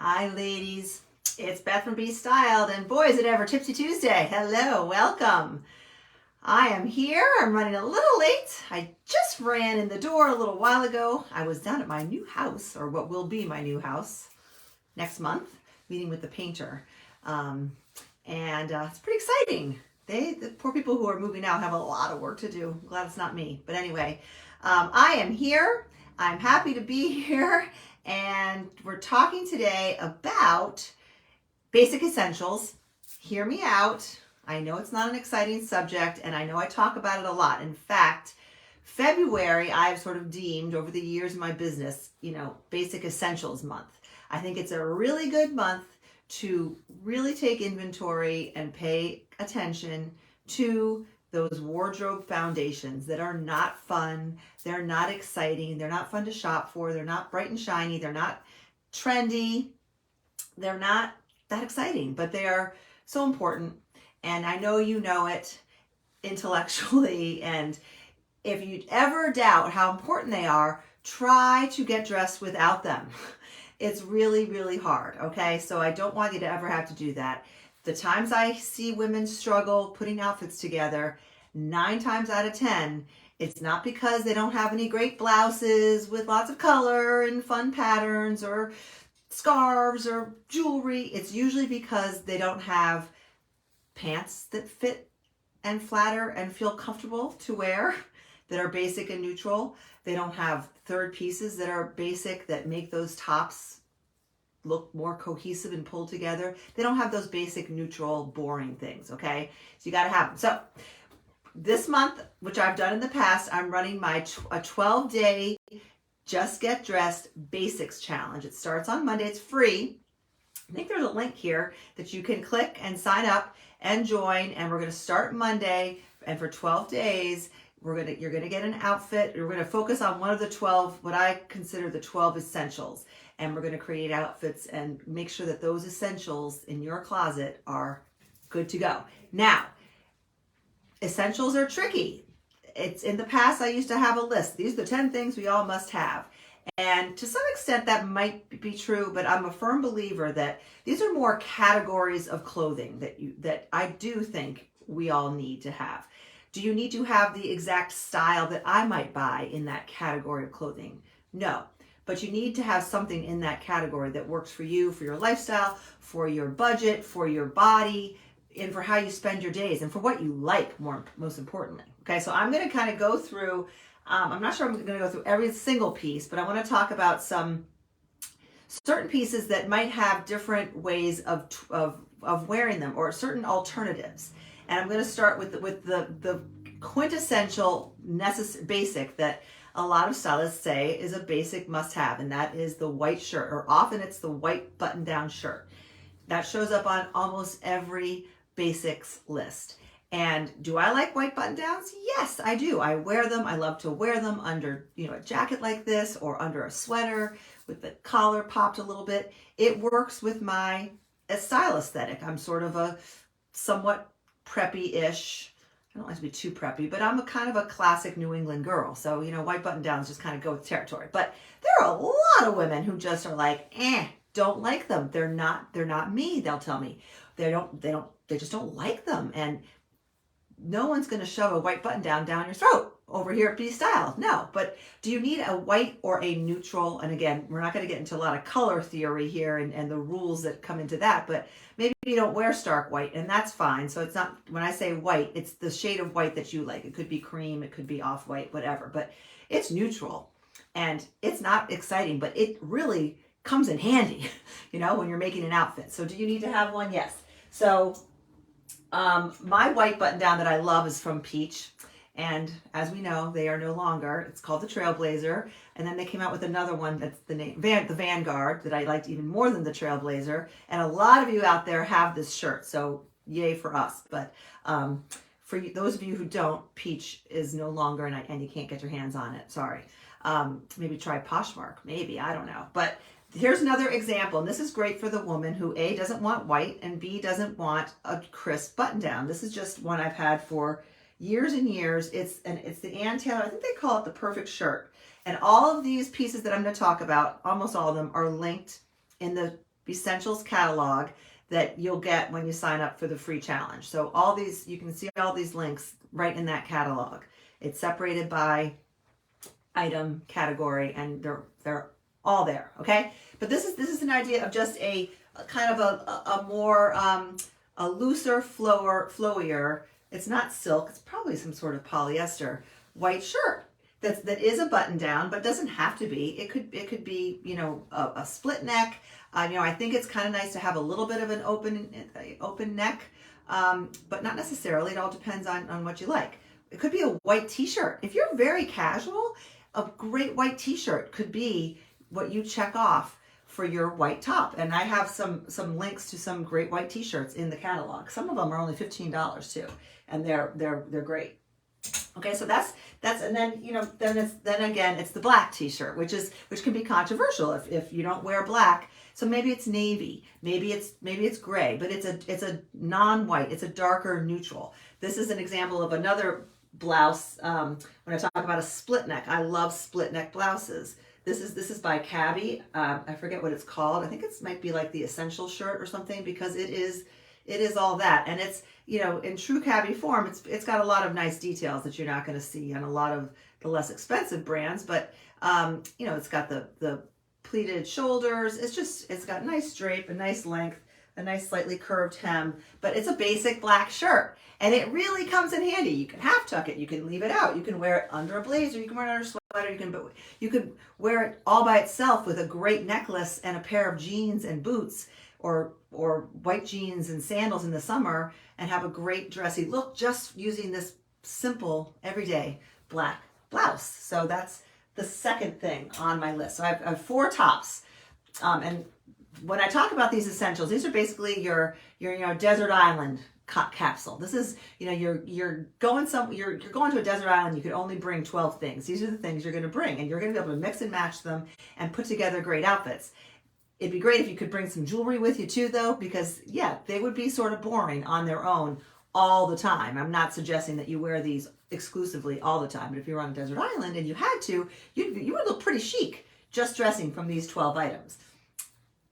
Hi ladies, it's Beth from Be Styled, and boy is it ever Tipsy Tuesday. Hello, welcome. I am here. I'm running a little late. I just ran in the door a little while ago. I was down at my new house, or what will be my new house, next month, meeting with the painter. It's pretty exciting. The poor people who are moving out have a lot of work to do. I'm glad it's not me. But anyway, I am here. I'm happy to be here. And we're talking today about basic essentials. Hear me out. I know it's not an exciting subject, and I know I talk about it a lot. In fact, February I've sort of deemed over the years in my business, basic essentials month. I think it's a really good month to really take inventory and pay attention to those wardrobe foundations that are not fun, they're not exciting, they're not fun to shop for, they're not bright and shiny, they're not trendy, they're not that exciting, but they are so important. And I know you know it intellectually, and if you ever doubt how important they are, try to get dressed without them. It's really, really hard, okay? So I don't want you to ever have to do that. The times I see women struggle putting outfits together, 9 times out of 10, it's not because they don't have any great blouses with lots of color and fun patterns or scarves or jewelry. It's usually because they don't have pants that fit and flatter and feel comfortable to wear, that are basic and neutral. They don't have third pieces that are basic that make those tops look more cohesive and pulled together. They don't have those basic, neutral, boring things, okay? So you got to have them. So this month, which I've done in the past, I'm running a 12-day Just Get Dressed Basics Challenge. It starts on Monday. It's free. I think there's a link here that you can click and sign up and join, and we're going to start Monday, and for 12 days, you're going to get an outfit. We're going to focus on one of the 12, what I consider the 12 essentials. And we're going to create outfits and make sure that those essentials in your closet are good to go. Now, essentials are tricky. It's in the past, I used to have a list. These are the 10 things we all must have. And to some extent that might be true, but I'm a firm believer that these are more categories of clothing that I do think we all need to have. Do you need to have the exact style that I might buy in that category of clothing? No. But you need to have something in that category that works for you, for your lifestyle, for your budget, for your body, and for how you spend your days, and for what you like, most importantly. Okay, so I'm going to kind of go through, I'm not sure I'm going to go through every single piece, but I want to talk about some certain pieces that might have different ways of wearing them, or certain alternatives. And I'm going to start with the quintessential basic that a lot of stylists say is a basic must-have, and that is the white shirt, or often it's the white button-down shirt. That shows up on almost every basics list. And do I like white button-downs? Yes, I do. I wear them. I love to wear them under, a jacket like this, or under a sweater with the collar popped a little bit. It works with my style aesthetic. I'm sort of a somewhat preppy-ish. I don't like to be too preppy, but I'm a kind of a classic New England girl. So, white button downs just kind of go with territory. But there are a lot of women who just are like, don't like them. They're not me, they'll tell me. They just don't like them. And no one's going to shove a white button down your throat over here at Be Styled. No, but do you need a white or a neutral? And again, we're not going to get into a lot of color theory here and the rules that come into that, but maybe you don't wear stark white, and that's fine. So it's not, when I say white, it's the shade of white that you like. It could be cream, it could be off-white, whatever, but it's neutral. And it's not exciting, but it really comes in handy, when you're making an outfit. So do you need to have one? Yes. So my white button down that I love is from Peach. And as we know, they are no longer. It's called the Trailblazer. And then they came out with another one that's the Vanguard, that I liked even more than the Trailblazer. And a lot of you out there have this shirt, so yay for us. But for those of you who don't, Peach is no longer, and you can't get your hands on it. Sorry. Maybe try Poshmark. Maybe, I don't know. But here's another example, and this is great for the woman who A, doesn't want white, and B, doesn't want a crisp button down. This is just one I've had for years and years. It's the Ann Taylor, I think they call it the perfect shirt. And all of these pieces that I'm going to talk about, almost all of them, are linked in the essentials catalog that you'll get when you sign up for the free challenge. So all these, you can see all these links right in that catalog. It's separated by item category, and they're all there. Okay, but this is an idea of just a kind of a more a looser, flowier. It's not silk. It's probably some sort of polyester white shirt that is a button down, but doesn't have to be. It could be, you know, a split neck. You know, I think it's kind of nice to have a little bit of an open neck, but not necessarily. It all depends on what you like. It could be a white t-shirt. If you're very casual, a great white t-shirt could be what you check off for your white top. And I have some links to some great white t-shirts in the catalog. Some of them are only $15 too, and they're great. Okay, so that's and then, you know, then again it's the black t-shirt, which can be controversial if you don't wear black. So maybe it's navy, maybe it's gray, but it's a non-white, it's a darker neutral. This is an example of another blouse. When I talk about a split neck, I love split neck blouses. This is by Cabby. I forget what it's called. I think it might be like the essential shirt or something, because it is all that. And it's, you know, in true Cabby form, it's got a lot of nice details that you're not going to see on a lot of the less expensive brands. But you know, it's got the pleated shoulders. It's got nice drape, a nice length, a nice slightly curved hem. But it's a basic black shirt, and it really comes in handy. You can half tuck it, you can leave it out, you can wear it under a blazer, you can wear it under a sweater, you could wear it all by itself with a great necklace and a pair of jeans and boots, or white jeans and sandals in the summer, and have a great dressy look just using this simple everyday black blouse. So that's the second thing on my list. So I have 4 tops, and when I talk about these essentials, these are basically your you know, desert island capsule. This is, you know, you're going to a desert island. You could only bring 12 things. These are the things you're going to bring, and you're going to be able to mix and match them and put together great outfits. It'd be great if you could bring some jewelry with you too, though, because yeah, they would be sort of boring on their own all the time. I'm not suggesting that you wear these exclusively all the time, but if you're on a desert island and you had to, you would look pretty chic just dressing from these 12 items,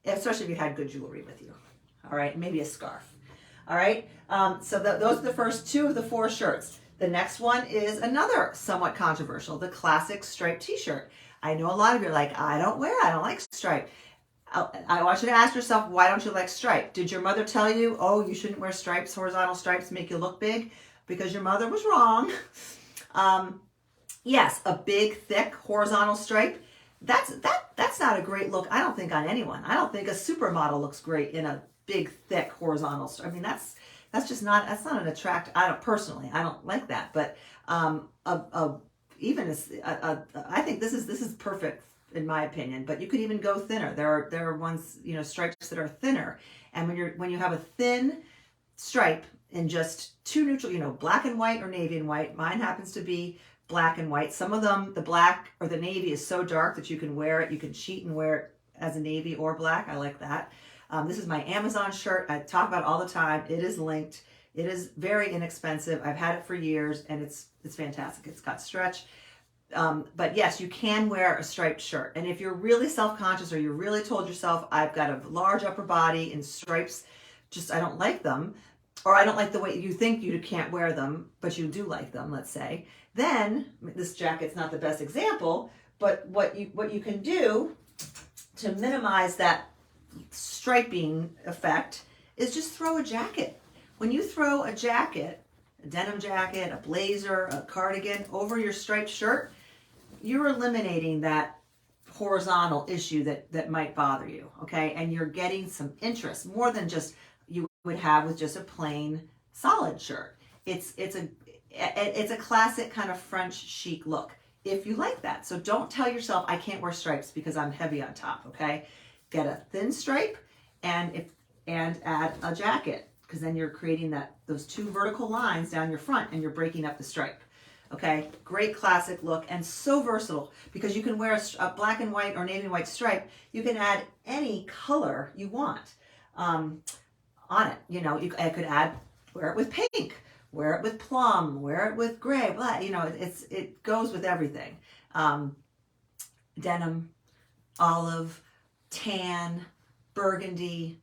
especially if you had good jewelry with you. All right, maybe a scarf. All right, so those are the first 2 of the 4 shirts. The next one is another somewhat controversial, the classic striped t-shirt. I know a lot of you are like, I don't like stripe. I want you to ask yourself, why don't you like stripe? Did your mother tell you, oh, you shouldn't wear stripes, horizontal stripes make you look big? Because your mother was wrong. Yes, a big, thick horizontal stripe, that's not a great look, I don't think, on anyone. I don't think a supermodel looks great in a big, thick horizontal stripe. I mean, that's not an attract. I don't like that. But I think this is perfect in my opinion. But you could even go thinner. There are ones, you know, stripes that are thinner. And when you have a thin stripe in just 2 neutral, you know, black and white or navy and white. Mine happens to be black and white. Some of them, the black or the navy is so dark that you can wear it. You can cheat and wear it as a navy or black. I like that. This is my Amazon shirt. I talk about it all the time. It is linked. It is very inexpensive. I've had it for years, and it's fantastic. It's got stretch. But yes, you can wear a striped shirt. And if you're really self-conscious, or you really told yourself, I've got a large upper body and stripes, I don't like them, or I don't like the way you think you can't wear them, but you do like them, let's say, then this jacket's not the best example, but what you can do to minimize that striping effect is just throw a jacket. When you throw a jacket, a denim jacket, a blazer, a cardigan over your striped shirt, you're eliminating that horizontal issue that might bother you, okay? And you're getting some interest, more than just you would have with just a plain solid shirt. It's a classic kind of French chic look, if you like that. So don't tell yourself, I can't wear stripes because I'm heavy on top, okay? Get a thin stripe and add a jacket, because then you're creating those 2 vertical lines down your front, and you're breaking up the stripe. Okay, great classic look, and so versatile, because you can wear a black and white or navy and white stripe. You can add any color you want on it. You know, I could wear it with pink, wear it with plum, wear it with gray, blah. You know, it goes with everything. Denim, olive, tan, burgundy,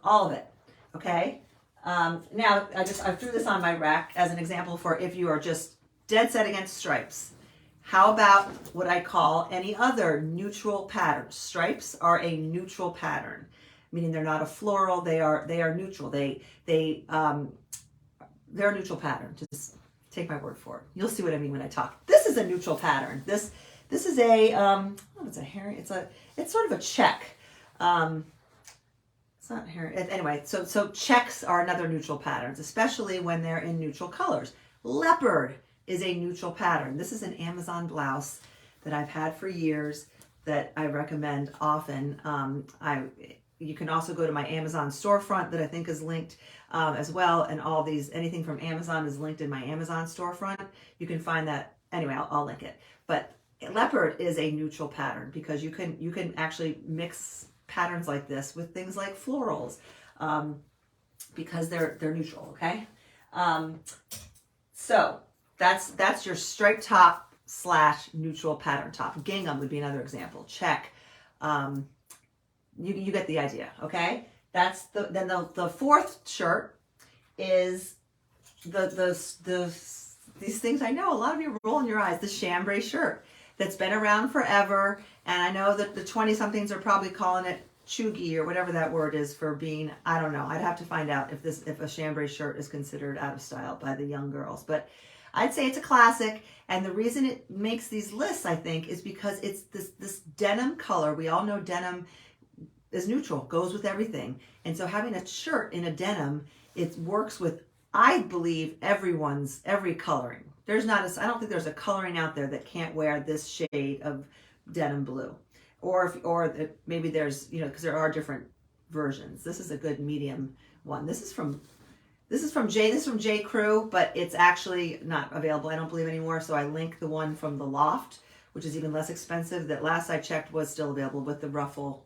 all of it, okay? Now, I threw this on my rack as an example for if you are just dead set against stripes. How about what I call any other neutral pattern? Stripes are a neutral pattern, meaning they're not a floral. They are neutral. They're a neutral pattern. Just take my word for it. You'll see what I mean when I talk. This is a neutral pattern. This is a it's a hair. It's sort of a check. It's not hair. Anyway, so checks are another neutral patterns, especially when they're in neutral colors. Leopard is a neutral pattern. This is an Amazon blouse that I've had for years that I recommend often. You can also go to my Amazon storefront that I think is linked as well, and all these, anything from Amazon is linked in my Amazon storefront. You can find that, anyway, I'll link it. But leopard is a neutral pattern because you can actually mix patterns like this with things like florals because they're neutral, okay? So that's your striped top / neutral pattern top. Gingham would be another example. Check. You get the idea, okay? That's then the fourth shirt is these things. I know a lot of you are rolling your eyes. The chambray shirt that's been around forever, and I know that the 20-somethings are probably calling it chuggy or whatever that word is for being. I don't know. I'd have to find out if a chambray shirt is considered out of style by the young girls, but I'd say it's a classic. And the reason it makes these lists, I think, is because it's this denim color. We all know denim is neutral, goes with everything. And so having a shirt in a denim, it works with, I believe, every coloring. I don't think there's a coloring out there that can't wear this shade of denim blue. Or maybe there's, because there are different versions. This is a good medium one. This is from J. Crew, but it's actually not available, I don't believe, anymore. So I link the one from the Loft, which is even less expensive. That last I checked was still available with the ruffle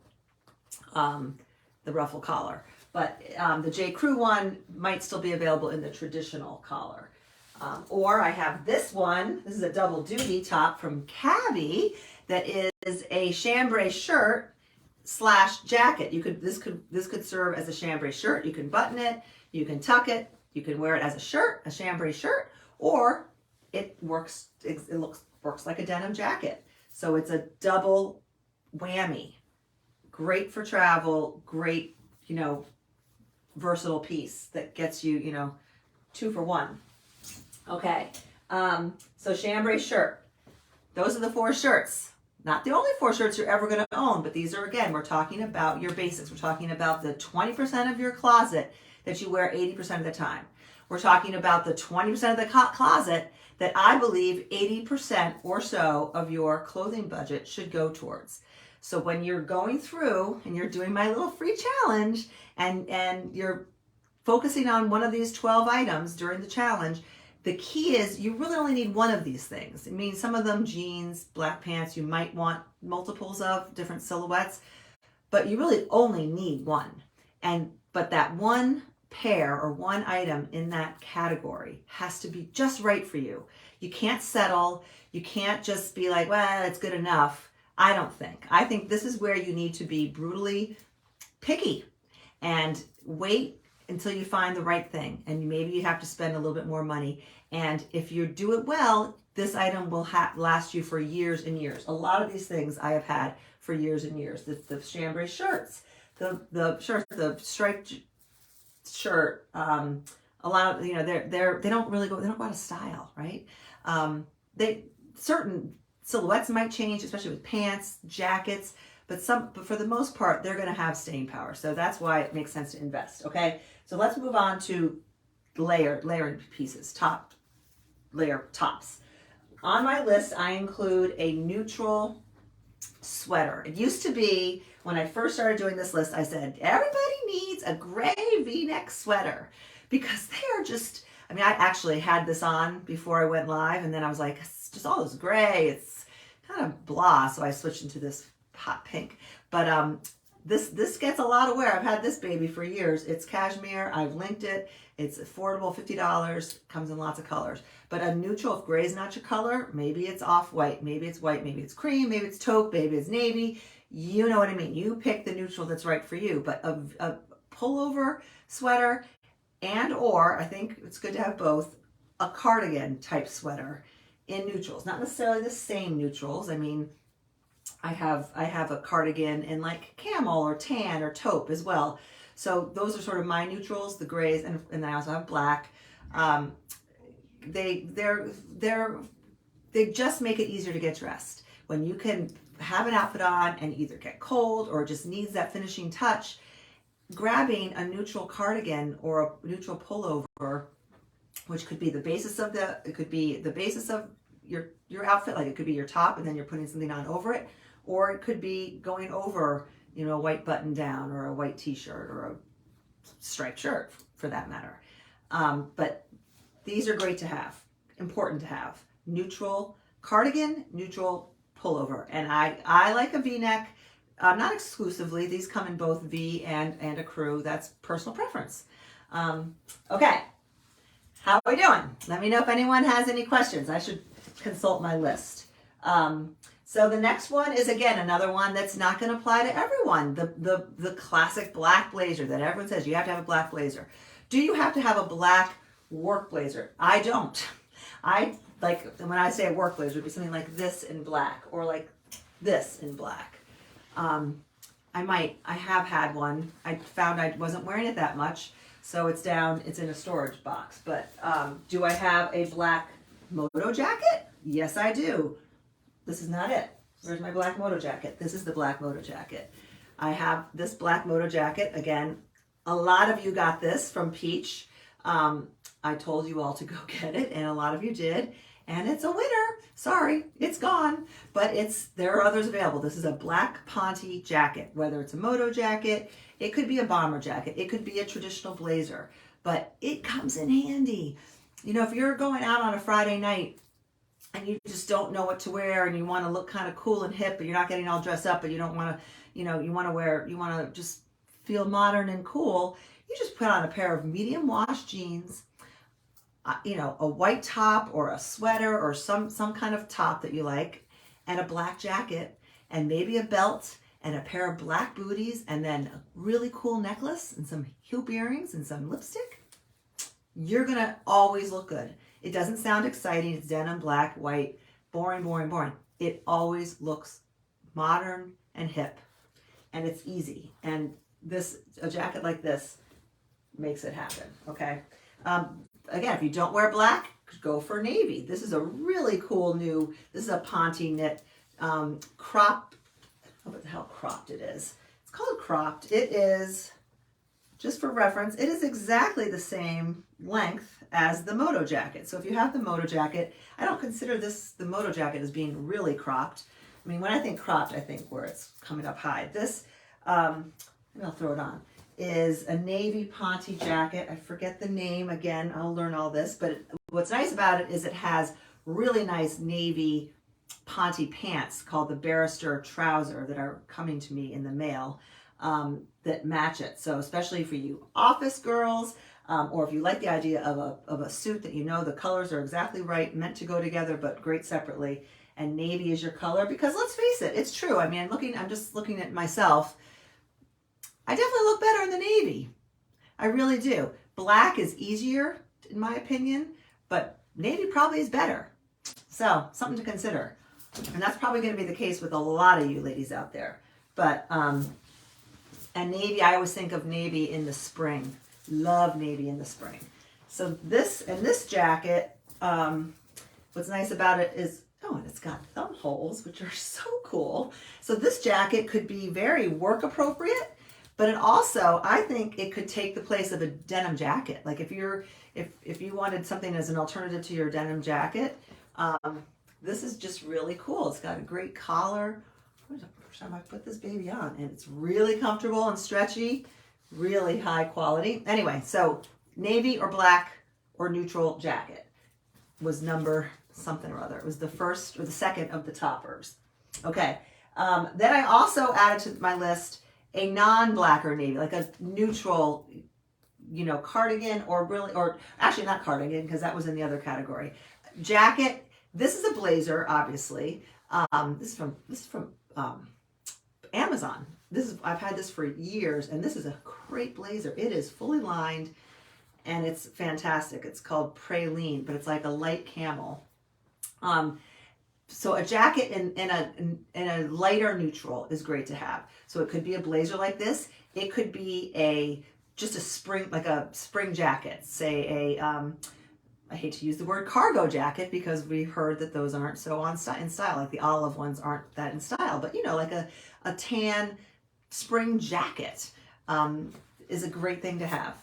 collar. But the J. Crew one might still be available in the traditional collar. Or I have this one. This is a double duty top from Cabby that is a chambray shirt / jacket. This could serve as a chambray shirt. You can button it, you can tuck it, you can wear it as a shirt, a chambray shirt, or it works like a denim jacket. So it's a double whammy. Great for travel, great, versatile piece that gets you, 2 for 1. Okay, so chambray shirt. Those are the 4 shirts. Not the only 4 shirts you're ever going to own, but these are, again, we're talking about your basics. We're talking about the 20% of your closet that you wear 80% of the time. We're talking about the 20% of the closet that I believe 80% or so of your clothing budget should go towards. So when you're going through and you're doing my little free challenge and you're focusing on one of these 12 items during the challenge, the key is you really only need one of these things. I mean, some of them, jeans, black pants, you might want multiples of different silhouettes, but you really only need one. But that one pair or one item in that category has to be just right for you. You can't settle. You can't just be like, well, it's good enough. I don't think. I think this is where you need to be brutally picky and wait until you find the right thing. And maybe you have to spend a little bit more money. And if you do it well, this item will last you for years and years. A lot of these things I have had for years and years. The chambray shirts, the shirts, the striped shirt, a lot of, they don't go out of style, right? Certain silhouettes might change, especially with pants, jackets, but for the most part, they're going to have staying power. So that's why it makes sense to invest. Okay. So let's move on to layering pieces, top layer tops. On my list, I include a neutral sweater. It used to be, when I first started doing this list, I said, everybody needs a gray V-neck sweater because they are just, I actually had this on before I went live, and then I was like, it's just all this gray. It's kind of blah. So I switched into this hot pink. But this gets a lot of wear. I've had this baby for years. It's cashmere. I've linked it. It's affordable, $50. Comes in lots of colors. But a neutral, if gray is not your color, maybe it's off-white, maybe it's white, maybe it's cream, maybe it's taupe, maybe it's navy. you know what I mean. You pick the neutral that's right for you. But a pullover sweater and or, I think it's good to have both, a cardigan type sweater in neutrals. Not necessarily the same neutrals. I mean, I have a cardigan in like camel or tan or taupe as well. So those are sort of my neutrals, the grays, and then I also have black. They just make it easier to get dressed. When you can have an outfit on and either get cold or just needs that finishing touch, grabbing a neutral cardigan or a neutral pullover, which could be the basis of your outfit, like it could be your top and then you're putting something on over it, or it could be going over, you know, a white button down or a white t-shirt or a striped shirt for that matter. But these are great to have, important to have. Neutral cardigan, neutral pullover. And I like a V-neck, not exclusively. These come in both V and a crew. That's personal preference. Okay, how are we doing? Let me know if anyone has any questions. I should consult my list. So the next one is, again, another one that's not going to apply to everyone. The classic black blazer that everyone says you have to have a black blazer. Do you have to have a black work blazer? I don't. I like, when I say a work blazer, it would be something like this in black or like this in black. I have had one. I found I wasn't wearing it that much, so it's in a storage box. But do I have a black moto jacket? Yes, I do. This is not it. Where's my black moto jacket? This is the black moto jacket. I have this black moto jacket. Again, a lot of you got this from Peach. I told you all to go get it, and a lot of you did. And it's a winner. Sorry, it's gone. But there are others available. This is a black ponte jacket, whether it's a moto jacket, it could be a bomber jacket, it could be a traditional blazer, but it comes in handy. You know, if you're going out on a Friday night and you just don't know what to wear and you want to look kind of cool and hip, but you're not getting all dressed up, but you don't want to, you want to just feel modern and cool, you just put on a pair of medium wash jeans, a white top or a sweater or some kind of top that you like, and a black jacket, and maybe a belt and a pair of black booties, and then a really cool necklace and some hoop earrings and some lipstick. You're going to always look good. It doesn't sound exciting. It's denim, black, white, boring, boring, boring. It always looks modern and hip, and it's easy. And a jacket like this makes it happen, okay? Again, if you don't wear black, go for navy. This is a really cool this is a ponte knit crop. What the hell cropped it is. It's called cropped. It is, just for reference, it is exactly the same length as the moto jacket. So if you have the moto jacket, I don't consider the moto jacket as being really cropped. I mean, when I think cropped, I think where it's coming up high. This, and I'll throw it on, is a navy ponte jacket. I forget the name. Again, I'll learn all this. But what's nice about it is it has really nice navy ponte pants called the Barrister trouser that are coming to me in the mail that match it. So especially for you office girls, or if you like the idea of a suit that the colors are exactly right, meant to go together, but great separately, and navy is your color, because let's face it, it's true. I mean, I'm just looking at myself. I definitely look better in the navy. I really do. Black is easier, in my opinion, but navy probably is better. So, something to consider. And that's probably going to be the case with a lot of you ladies out there. But, and navy, I always think of navy in the spring. Love navy in the spring. So this jacket, what's nice about it is, and it's got thumb holes, which are so cool. So this jacket could be very work appropriate, but it also, I think it could take the place of a denim jacket. Like if you wanted something as an alternative to your denim jacket, this is just really cool. It's got a great collar. When's the first time I put this baby on? And it's really comfortable and stretchy, really high quality. Anyway, so navy or black or neutral jacket was number something or other. It was the first or the second of the toppers. Okay. Then I also added to my list a non-black or navy, like a neutral, cardigan, or actually not cardigan, because that was in the other category. Jacket. This is a blazer, obviously. This is from Amazon. I've had this for years, and this is a great blazer. It is fully lined, and it's fantastic. It's called Praline, but it's like a light camel. So a jacket in a lighter neutral is great to have. So it could be a blazer like this. It could be just a spring jacket, say I hate to use the word cargo jacket because we heard that those aren't so in style, like the olive ones aren't that in style, but like a tan spring jacket is a great thing to have.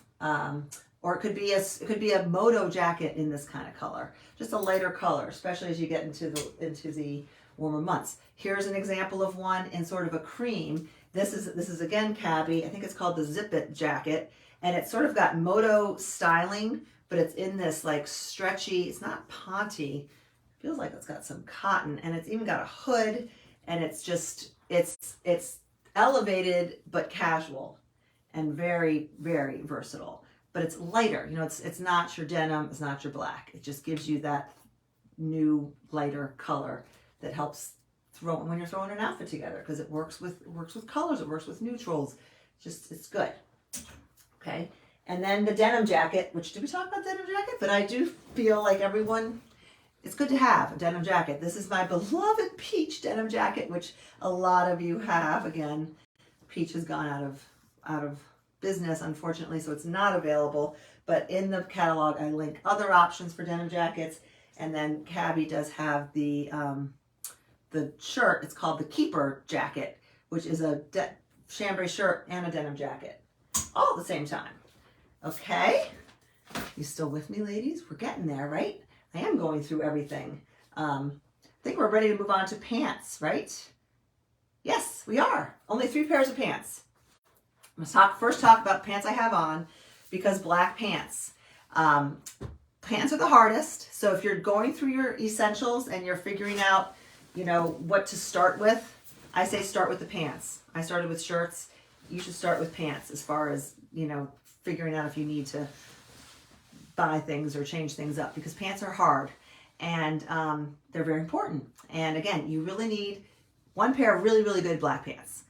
Or it could be a moto jacket in this kind of color, just a lighter color, especially as you get into the warmer months. Here's an example of one in sort of a cream. This is again cabby. I think it's called the Zip It jacket, and it's sort of got moto styling, but it's in this like stretchy. It's not ponty. Feels like it's got some cotton, and it's even got a hood, and it's just it's elevated but casual, and very, very versatile. But it's lighter. It's not your denim. It's not your black. It just gives you that new lighter color that helps when you're throwing an outfit together, because it works with colors. It works with neutrals. It's good. Okay. And then the denim jacket, which did we talk about denim jacket? But I do feel like it's good to have a denim jacket. This is my beloved peach denim jacket, which a lot of you have. Again, peach has gone out of business, unfortunately, so it's not available. But in the catalog, I link other options for denim jackets. And then Cabby does have the shirt. It's called the Keeper jacket, which is a chambray shirt and a denim jacket, all at the same time. Okay, you still with me, ladies? We're getting there, right? I am going through everything. I think we're ready to move on to pants, right? Yes, we are. Only 3 pairs of pants. I'm going to first talk about pants I have on, because black pants. Pants are the hardest. So if you're going through your essentials and you're figuring out, what to start with, I say start with the pants. I started with shirts. You should start with pants as far as, figuring out if you need to buy things or change things up, because pants are hard, and they're very important. And again, you really need one pair of really, really good black pants.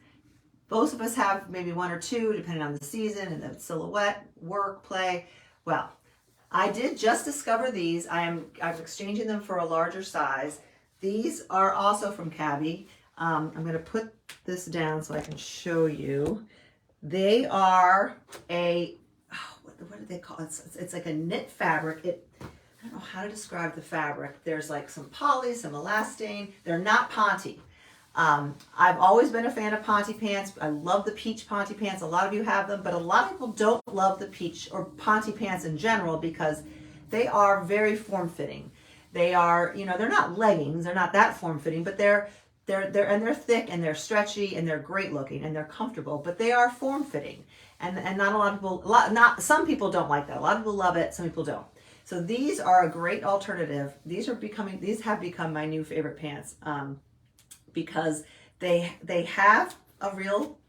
Most of us have maybe 1 or 2, depending on the season and the silhouette, work, play. Well, I did just discover these. I'm exchanging them for a larger size. These are also from Cabby. I'm going to put this down so I can show you. They are what do they call it? It's like a knit fabric. I don't know how to describe the fabric. There's like some poly, some elastane. They're not ponty. I've always been a fan of ponty pants. I love the peach ponty pants. A lot of you have them, but a lot of people don't love the peach or ponty pants in general because they are very form-fitting. They are, they're not leggings. They're not that form-fitting, but they're thick and they're stretchy and they're great looking and they're comfortable, but they are form-fitting. And not a lot of people, some people don't like that. A lot of people love it. Some people don't. So these are a great alternative. These have become my new favorite pants. Because they have a real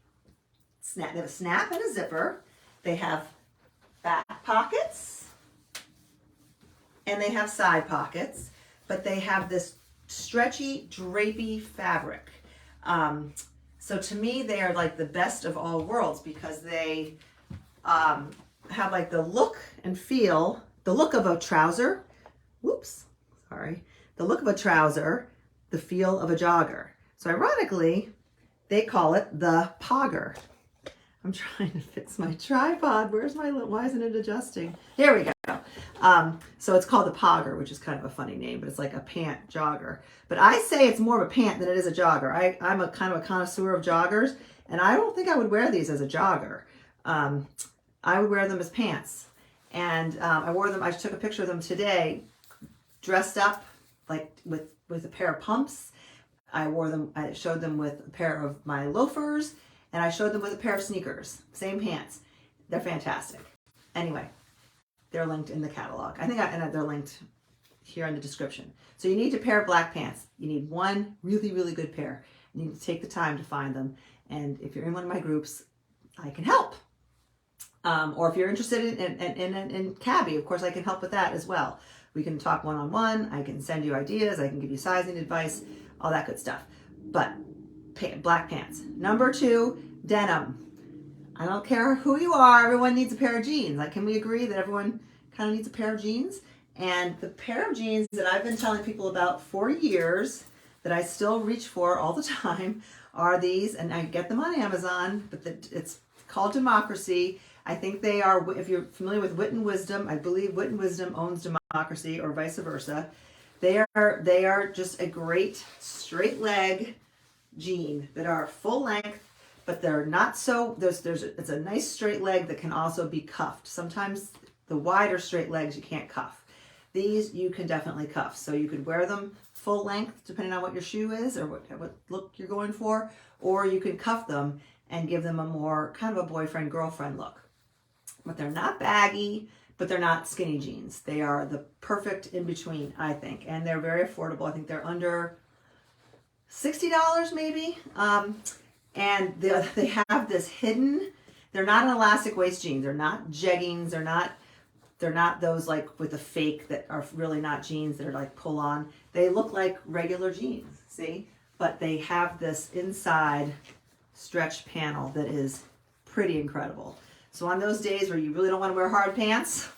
snap. They have a snap and a zipper. They have back pockets and they have side pockets, but they have this stretchy, drapey fabric. So to me, they are like the best of all worlds because they have like the look and feel, the look of a trouser. The look of a trouser, the feel of a jogger. So ironically, they call it the Pogger. I'm trying to fix my tripod. Why isn't it adjusting? Here we go. So it's called the Pogger, which is kind of a funny name, but it's like a pant jogger. But I say it's more of a pant than it is a jogger. I'm a kind of a connoisseur of joggers, and I don't think I would wear these as a jogger. I would wear them as pants. And I wore them, I took a picture of them today, dressed up like with a pair of pumps. I showed them with a pair of my loafers, and I showed them with a pair of sneakers. Same pants. They're fantastic. Anyway, they're linked in the catalog. And they're linked here in the description. So you need to pair black pants. You need one really, really good pair. You need to take the time to find them. And if you're in one of my groups, I can help. Or if you're interested in Cabby, of course, I can help with that as well. We can talk one-on-one. I can send you ideas. I can give you sizing advice, all that good stuff. But black pants. Number 2, denim. I don't care who you are, everyone needs a pair of jeans. Like, can we agree that everyone kind of needs a pair of jeans? And the pair of jeans that I've been telling people about for years, that I still reach for all the time, are these, and I get them on Amazon, but it's called Democracy. I think they are, if you're familiar with Wit and Wisdom, I believe Wit and Wisdom owns Democracy, or vice versa. They are just a great straight leg jean that are full length, but they're not so, it's a nice straight leg that can also be cuffed. Sometimes the wider straight legs you can't cuff. These you can definitely cuff. So you could wear them full length depending on what your shoe is or what look you're going for, or you can cuff them and give them a more kind of a boyfriend girlfriend look. But they're not baggy, but they're not skinny jeans. They are the perfect in between, I think, and they're very affordable. I think they're under $60 maybe. And they have this hidden, they're not an elastic waist jeans. They're not jeggings. They're not those like with a fake that are really not jeans that are like pull on. They look like regular jeans, see? But they have this inside stretch panel that is pretty incredible. So on those days where you really don't want to wear hard pants,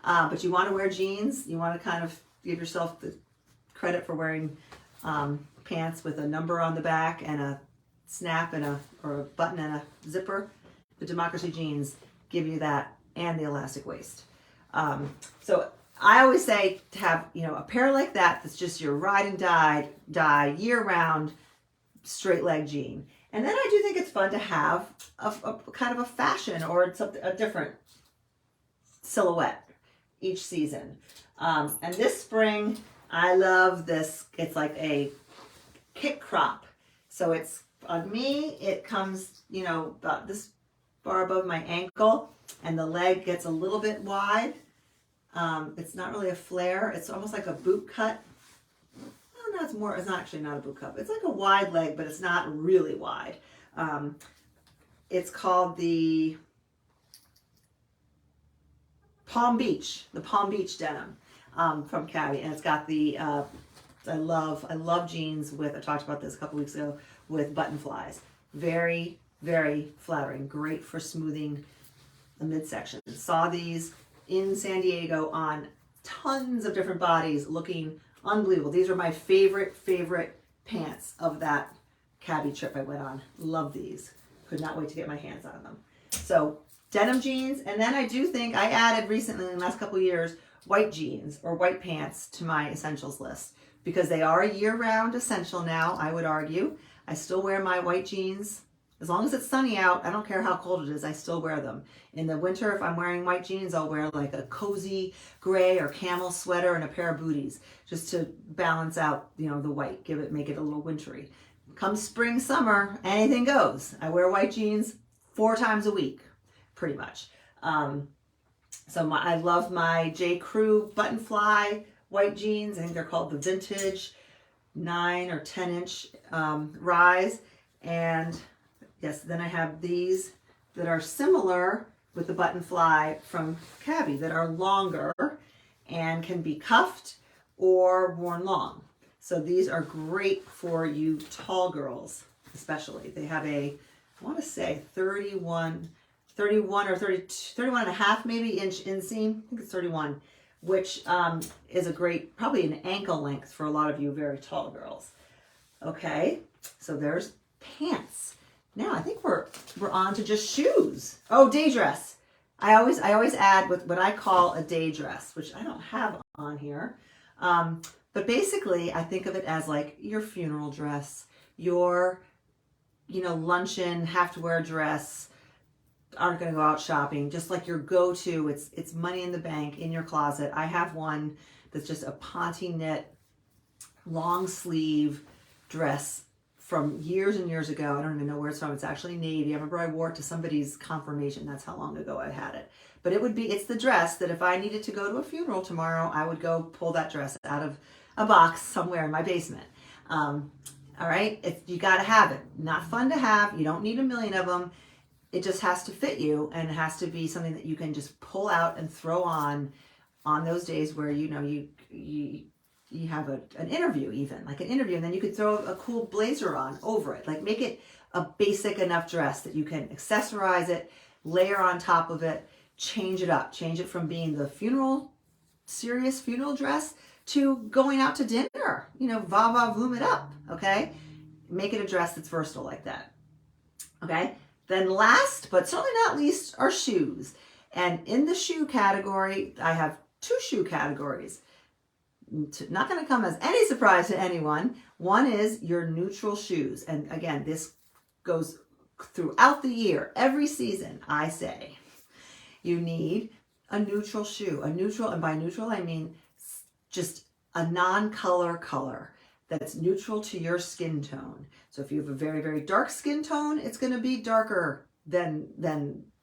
but you want to wear jeans, you want to kind of give yourself the credit for wearing pants with a number on the back and a snap and or a button and a zipper, the Democracy jeans give you that and the elastic waist. So I always say to have, a pair like that's just your ride and die year-round straight leg jean. And then I do think it's fun to have a kind of a fashion or a different silhouette each season. And this spring, I love this. It's like a kick crop. So it's, on me, it comes, about this far above my ankle, and the leg gets a little bit wide. It's not really a flare. It's almost like a boot cut. No, it's not actually not a boot cut. It's like a wide leg, but it's not really wide. It's called the Palm Beach denim from Cabby. And it's got the, I love jeans with, I talked about this a couple weeks ago, with button flies. Very, very flattering. Great for smoothing the midsection. Saw these in San Diego on tons of different bodies looking unbelievable. These are my favorite pants of that Cabby trip I went on. Love these. Could not wait to get my hands on them. So denim jeans, and then I do think I added recently in the last couple of years white jeans or white pants to my essentials list because they are a year-round essential now, I would argue. I still wear my white jeans. As long as it's sunny out, I don't care how cold it is, I still wear them. In the winter, if I'm wearing white jeans, I'll wear like a cozy gray or camel sweater and a pair of booties just to balance out, the white, make it a little wintry. Come spring, summer, anything goes. I wear white jeans 4 times a week, pretty much. I love my J. Crew button fly white jeans. I think they're called the vintage 9 or 10 inch rise. And yes, then I have these that are similar with the button fly from Cabby that are longer and can be cuffed or worn long. So these are great for you tall girls, especially. They have I want to say 31 or 31 and a half maybe inch inseam. I think it's 31, which is probably an ankle length for a lot of you very tall girls. Okay, so there's pants. Now I think we're on to just shoes. Oh, day dress. I always add what I call a day dress, which I don't have on here. But basically I think of it as like your funeral dress, your, luncheon, have to wear a dress, aren't going to go out shopping, just like your go-to. It's money in the bank in your closet. I have one that's just a Ponte knit long sleeve dress from years and years ago. I don't even know where it's from. It's actually navy. I remember I wore it to somebody's confirmation. That's how long ago I had it. But it's the dress that if I needed to go to a funeral tomorrow, I would go pull that dress out of a box somewhere in my basement. All right. You got to have it. Not fun to have. You don't need a million of them. It just has to fit you, and it has to be something that you can just pull out and throw on those days where, you you have an interview, even like an interview, and then you could throw a cool blazer on over it. Like make it a basic enough dress that you can accessorize it, layer on top of it, change it up, change it from being the serious funeral dress to going out to dinner, you know, va-va-voom it up, okay? Make it a dress that's versatile like that, okay? Then last, but certainly not least, are shoes. And in the shoe category, I have 2 shoe categories. Not going to come as any surprise to anyone. One is your neutral shoes. And again, this goes throughout the year. Every season, I say, you need a neutral shoe. A neutral, and by neutral, I mean just a non-color color that's neutral to your skin tone. So if you have a very, very dark skin tone, it's going to be darker than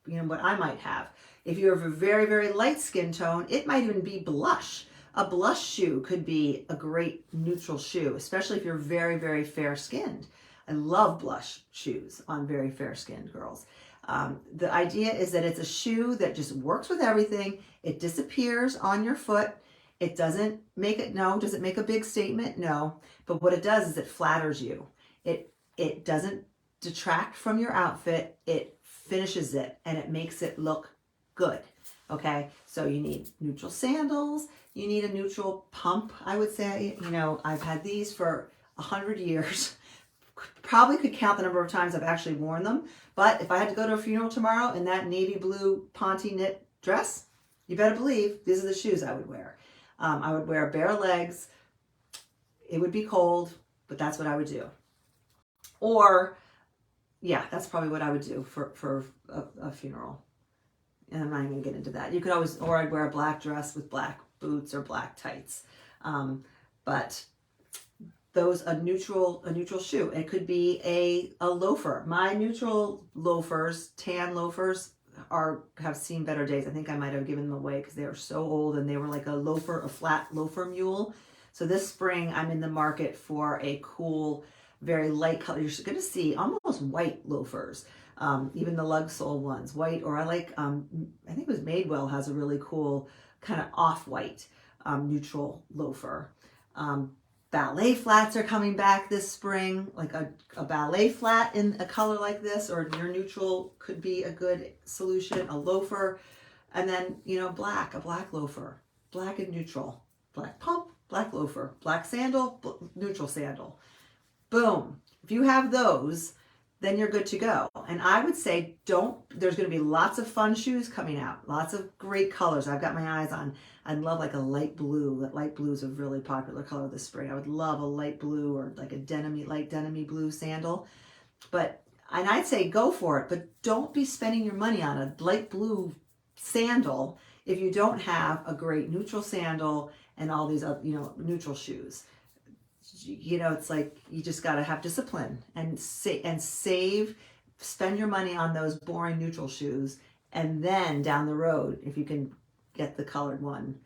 you know what I might have. If you have a very, very light skin tone, it might even be blush. A blush shoe could be a great neutral shoe, especially if you're very, very fair skinned. I love blush shoes on very fair skinned girls. The idea is that it's a shoe that just works with everything. It disappears on your foot. It doesn't make it, does it make a big statement? No. But what it does is it flatters you. It doesn't detract from your outfit. It finishes it and it makes it look good. Okay, so you need neutral sandals. You need a neutral pump, I would say. You know, I've had these for 100 years. Probably could count the number of times I've actually worn them. But if I had to go to a funeral tomorrow in that navy blue Ponte knit dress, you better believe these are the shoes I would wear. I would wear bare legs. It would be cold, but that's what I would do. Or, yeah, that's probably what I would do for a funeral. And I'm not even going to get into that. You could always, or I'd wear a black dress with black boots or black tights. But those, a neutral shoe. It could be a loafer. My neutral loafers, tan loafers, have seen better days. I think I might have given them away because they are so old and they were like a flat loafer mule. So this spring I'm in the market for a cool, very light color. You're going to see almost white loafers. Even the lug sole ones, white, or I like, I think it was Madewell has a really cool kind of off-white neutral loafer. Ballet flats are coming back this spring, like a ballet flat in a color like this, or your neutral could be a good solution, a loafer. And then, you know, a black loafer, black and neutral, black pump, black loafer, black sandal, neutral sandal. Boom. If you have those, then you're good to go. And I would say there's going to be lots of fun shoes coming out, lots of great colors. I've got my eyes on, I'd love like a light blue. That light blue is a really popular color this spring. I would love a light blue or like a light denim blue sandal. And I'd say go for it, but don't be spending your money on a light blue sandal if you don't have a great neutral sandal and all these other, you know, neutral shoes. You know, it's like you just got to have discipline and save, spend your money on those boring neutral shoes, and then down the road, if you can get the colored one,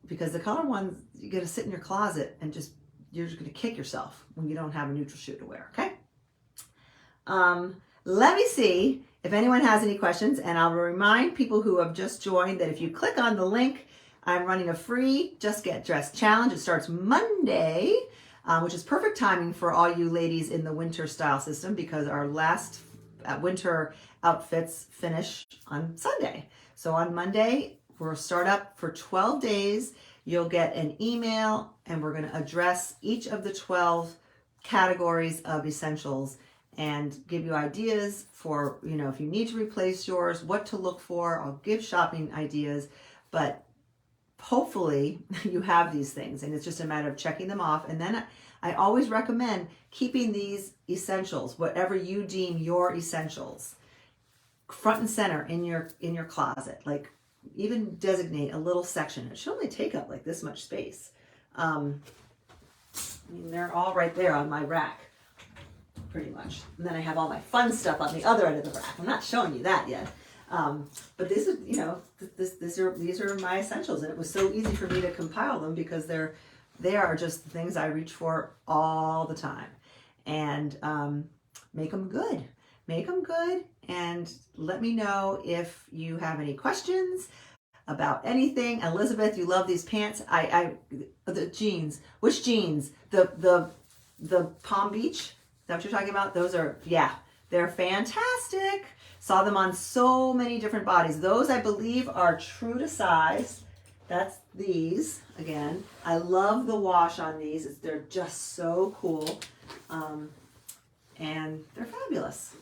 because the colored ones, you got to sit in your closet and you're just going to kick yourself when you don't have a neutral shoe to wear. Okay. Let me see if anyone has any questions, and I'll remind people who have just joined that if you click on the link, I'm running a free Just Get Dressed challenge. It starts Monday. Which is perfect timing for all you ladies in the winter style system because our last winter outfits finish on Sunday. So on Monday, we'll start up for 12 days. You'll get an email and we're going to address each of the 12 categories of essentials and give you ideas for, you know, if you need to replace yours, what to look for. I'll give shopping ideas, but hopefully you have these things and it's just a matter of checking them off. And then I always recommend keeping these essentials, whatever you deem your essentials, front and center in your closet. Like even designate a little section. It should only take up like this much space. I mean, they're all right there on my rack, pretty much. And then I have all my fun stuff on the other end of the rack. I'm not showing you that yet. But these are, you know, these are my essentials, and it was so easy for me to compile them because they are just the things I reach for all the time. And make them good. Make them good, and let me know if you have any questions. about anything. Elizabeth, you love these pants. The jeans. Which jeans? The Palm Beach? Is that what you're talking about? Those are, yeah, they're fantastic. Saw them on so many different bodies. Those, I believe, are true to size. That's these. Again, I love the wash on these. They're just so cool. And they're fabulous.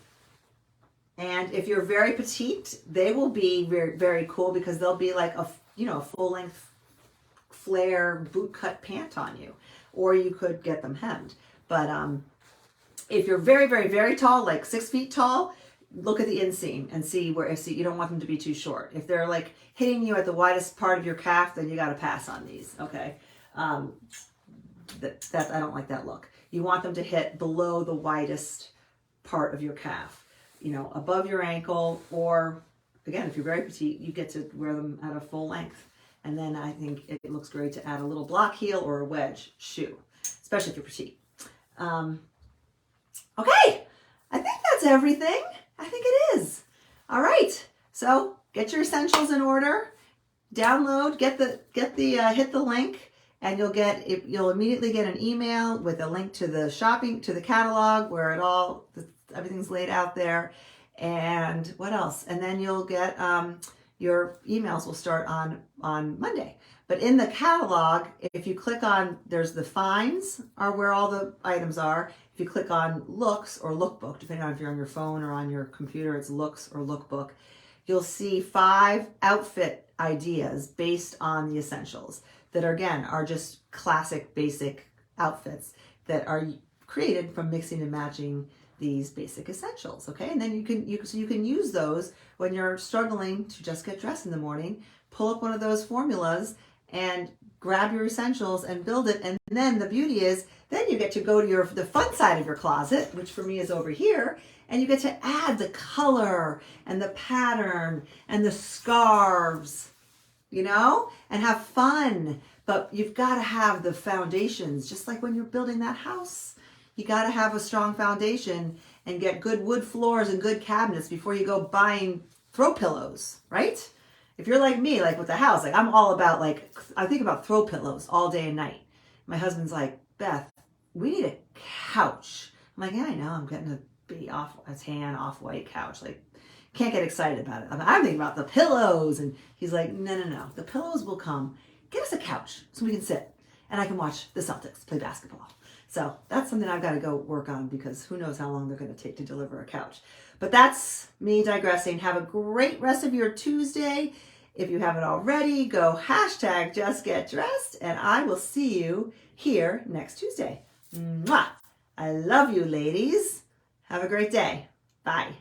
And if you're very petite, they will be very, very cool because they'll be like a full length flare boot cut pant on you, or you could get them hemmed. But if you're very, very, very tall, like 6 feet tall, look at the inseam and see where. See, you don't want them to be too short. If they're like hitting you at the widest part of your calf, then you got to pass on these. Okay, that I don't like that look. You want them to hit below the widest part of your calf, above your ankle, or again, if you're very petite, you get to wear them at a full length. And then I think it looks great to add a little block heel or a wedge shoe, especially if you're petite. Okay, I think that's everything. I think it is. All right, so get your essentials in order, download, hit the link, and you'll immediately get an email with a link to the catalog where everything's laid out there. And what else? And then you'll get your emails will start on Monday. But in the catalog, if you click on, there's the finds are where all the items are. If you click on looks or lookbook, depending on if you're on your phone or on your computer, it's looks or lookbook, you'll see 5 outfit ideas based on the essentials that are just classic basic outfits that are created from mixing and matching these basic essentials. Okay, and then you can use those when you're struggling to just get dressed in the morning. Pull up one of those formulas and grab your essentials and build it. And then the beauty is, then you get to go to the fun side of your closet, which for me is over here, and you get to add the color and the pattern and the scarves, and have fun. But you've got to have the foundations, just like when you're building that house. You got to have a strong foundation and get good wood floors and good cabinets before you go buying throw pillows, right? If you're like me, like with the house, like I'm all about, I think about throw pillows all day and night. My husband's like, Beth, we need a couch. I'm like, yeah, I know. I'm getting a tan off-white couch. Like, can't get excited about it. I'm thinking about the pillows. And he's like, no. The pillows will come. Get us a couch so we can sit and I can watch the Celtics play basketball. So that's something I've got to go work on because who knows how long they're going to take to deliver a couch. But that's me digressing. Have a great rest of your Tuesday. If you haven't already, go #JustGetDressed, and I will see you here next Tuesday. Mwah! I love you, ladies. Have a great day. Bye.